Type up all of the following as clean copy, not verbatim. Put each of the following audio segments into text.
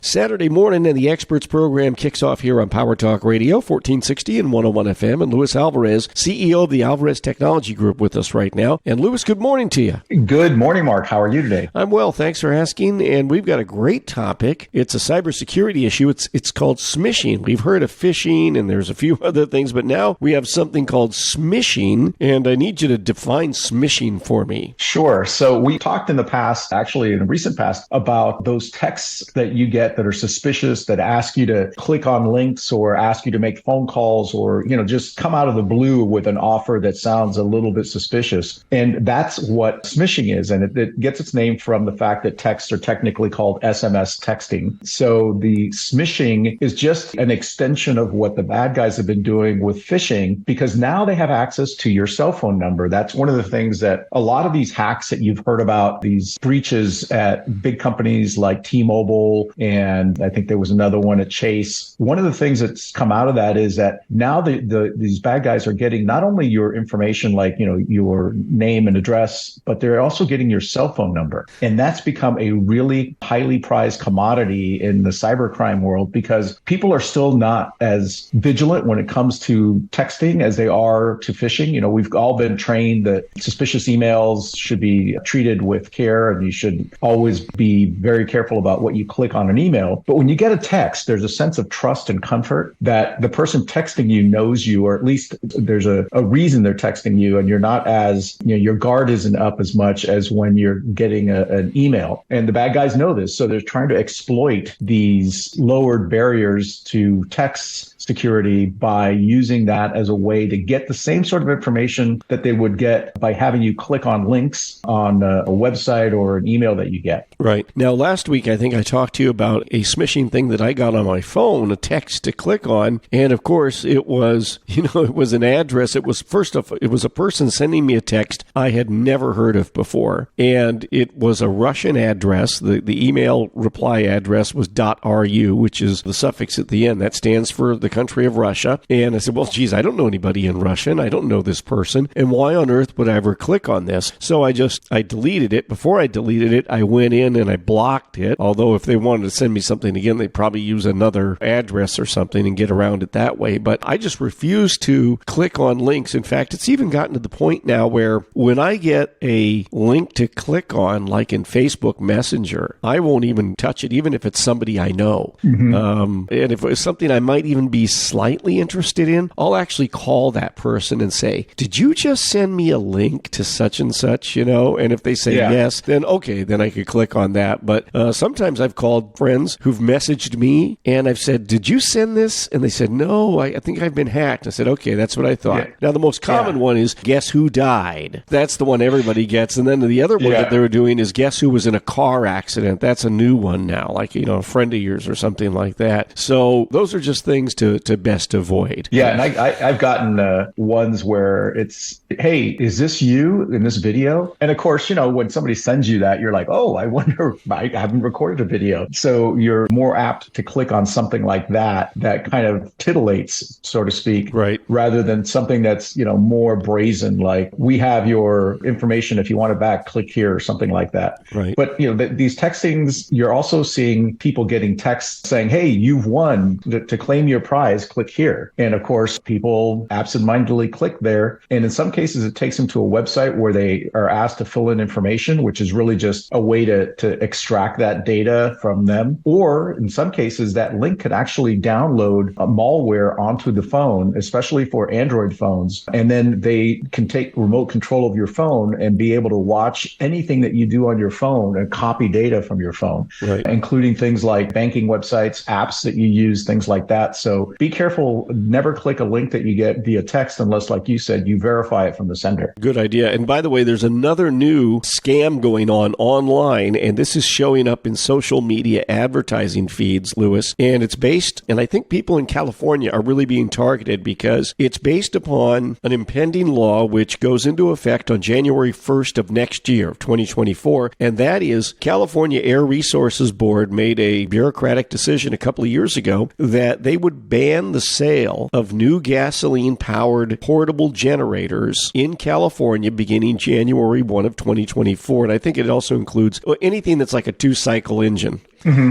Saturday morning, and the Experts program kicks off here on Power Talk Radio, 1460 and 101 FM. And Luis Alvarez, CEO of the Alvarez Technology Group, with us right now. And Luis, good morning to you. Good morning, Mark. How are you today? I'm well, thanks for asking. And we've got a great topic. It's a cybersecurity issue. It's called smishing. We've heard of phishing, and there's a few other things, but now we have something called smishing. And I need you to define smishing for me. Sure. So we talked in the past, actually in the recent past, about those texts that you get that are suspicious, that ask you to click on links or ask you to make phone calls or, just come out of the blue with an offer that sounds a little bit suspicious. And that's what smishing is. And it gets its name from the fact that texts are technically called SMS texting. So the smishing is just an extension of what the bad guys have been doing with phishing, because now they have access to your cell phone number. That's one of the things that a lot of these hacks that you've heard about, these breaches at big companies like T-Mobile, and I think there was another one at Chase. One of the things that's come out of that is that now these bad guys are getting not only your information, like, your name and address, but they're also getting your cell phone number. And that's become a really highly prized commodity in the cybercrime world, because people are still not as vigilant when it comes to texting as they are to phishing. We've all been trained that suspicious emails should be treated with care, and you should always be very careful about what you click on an email. But when you get a text, there's a sense of trust and comfort that the person texting you knows you, or at least there's a reason they're texting you, and you're not as, your guard isn't up as much as when you're getting an email. And the bad guys know this, so they're trying to exploit these lowered barriers to text security by using that as a way to get the same sort of information that they would get by having you click on links on a website or an email that you get. Right. Now, last week, I think I talked to you about a smishing thing that I got on my phone, a text to click on. And of course, it was, it was an address. It was, first off, it was a person sending me a text I had never heard of before. And it was a Russian address. The email reply address was .ru, which is the suffix at the end. That stands for the country of Russia. And I said, well, geez, I don't know anybody in Russia, and I don't know this person. And why on earth would I ever click on this? So I deleted it. Before I deleted it, I went in and I blocked it. Although if they wanted to send me something again, they'd probably use another address or something and get around it that way. But I just refuse to click on links. In fact, it's even gotten to the point now where when I get a link to click on, like in Facebook Messenger, I won't even touch it, even if it's somebody I know. Mm-hmm. And if it's something I might even be slightly interested in, I'll actually call that person and say, did you just send me a link to such and such, And if they say yes, then okay, then I could click on that. But sometimes I've called friends who've messaged me and I've said, did you send this? And they said, no, I think I've been hacked. I said, okay, that's what I thought. Yeah. Now, the most common one is, guess who died? That's the one everybody gets. And then the other one that they were doing is, guess who was in a car accident? That's a new one now, like, a friend of yours or something like that. So those are just things to best avoid. Yeah, and I've gotten ones where it's, hey, is this you in this video? And of course, when somebody sends you that, you're like, oh, I wonder, I haven't recorded a video. So you're more apt to click on something like that kind of titillates, so to speak, right, rather than something that's, more brazen, like, we have your information. If you want it back, click here or something like that. Right. But, these textings, you're also seeing people getting texts saying, hey, you've won. To claim your prize, click here. And of course, people absentmindedly click there. And in some cases, it takes them to a website where they are asked to fill in information, which is really just a way to extract that data from them. Or in some cases, that link could actually download a malware onto the phone, especially for Android phones. And then they can take remote control of your phone and be able to watch anything that you do on your phone and copy data from your phone, right, including things like banking websites, apps that you use, things like that. So be careful. Never click a link that you get via text unless, like you said, you verify it from the sender. Good idea. And by the way, there's another new scam going on online, and this is showing up in social media advertising feeds, Luis. And it's based, and I think people in California are really being targeted because it's based upon an impending law which goes into effect on January 1st of next year, 2024. And that is, California Air Resources Board made a bureaucratic decision a couple of years ago that they would ban the sale of new gasoline-powered portable generators in California beginning January 1 of 2024. And I think it also includes anything that's like a two-cycle engine.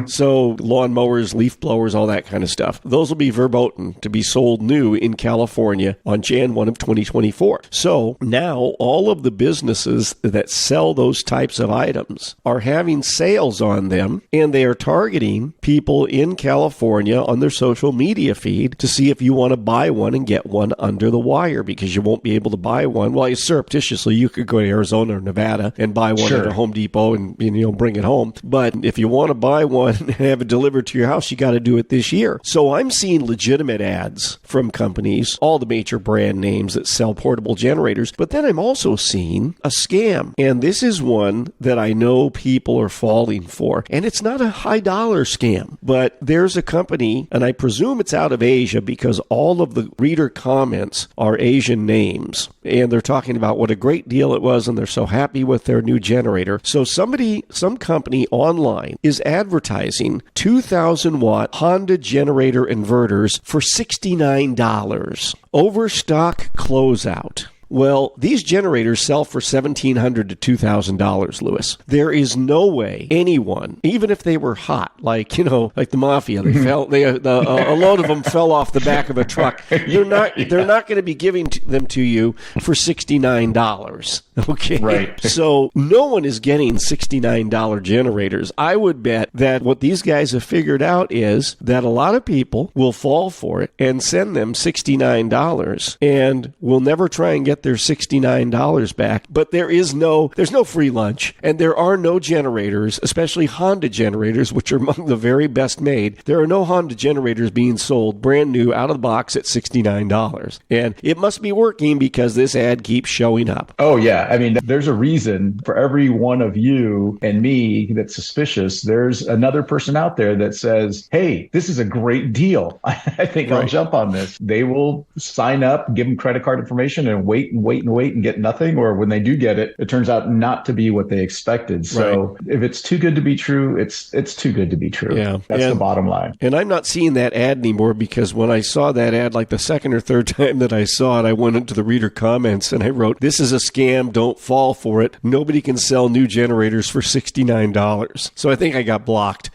So lawnmowers, leaf blowers, all that kind of stuff. Those will be verboten to be sold new in California on Jan 1 of 2024. So now all of the businesses that sell those types of items are having sales on them, and they are targeting people in California on their social media feed to see if you want to buy one and get one under the wire, because you won't be able to buy one. Well, surreptitiously, you could go to Arizona or Nevada and buy one at a Home Depot and bring it home. But if you want to buy one and have it delivered to your house, you got to do it this year. So I'm seeing legitimate ads from companies, all the major brand names that sell portable generators. But then I'm also seeing a scam. And this is one that I know people are falling for. And it's not a high dollar scam, but there's a company, and I presume it's out of Asia because all of the reader comments are Asian names. And they're talking about what a great deal it was, and they're so happy with their new generator. So some company online is advertising 2,000 watt Honda generator inverters for $69. Overstock closeout. Well, these generators sell for $1,700 to $2,000, Lewis. There is no way anyone, even if they were hot, like the mafia, a load of them fell off the back of a truck. They're not going to be giving them to you for $69. Okay. Right. So no one is getting $69 generators. I would bet that what these guys have figured out is that a lot of people will fall for it and send them $69 and will never try and get their $69 back. But there's no free lunch, and there are no generators, especially Honda generators, which are among the very best made. There are no Honda generators being sold brand new out of the box at $69. And it must be working because this ad keeps showing up. Oh, yeah. I mean, there's a reason for every one of you and me that's suspicious. There's another person out there that says, hey, this is a great deal. I think I'll jump on this. They will sign up, give them credit card information, and wait and get nothing. Or when they do get it, it turns out not to be what they expected. So if it's too good to be true, it's too good to be true. Yeah. That's the bottom line. And I'm not seeing that ad anymore, because when I saw that ad, like the second or third time that I saw it, I went into the reader comments and I wrote, this is a scam. Don't fall for it. Nobody can sell new generators for $69. So I think I got blocked.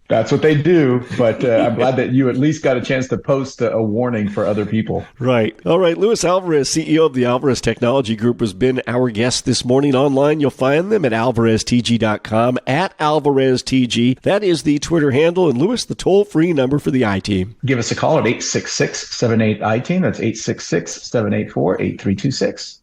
That's what they do, but I'm glad that you at least got a chance to post a warning for other people. Right. All right. Luis Alvarez, CEO of the Alvarez Technology Group, has been our guest this morning. Online, you'll find them at alvareztg.com, at alvareztg. That is the Twitter handle. And Luis, the toll-free number for the I-Team. Give us a call at 866-78-I-Team. That's 866-784-8326.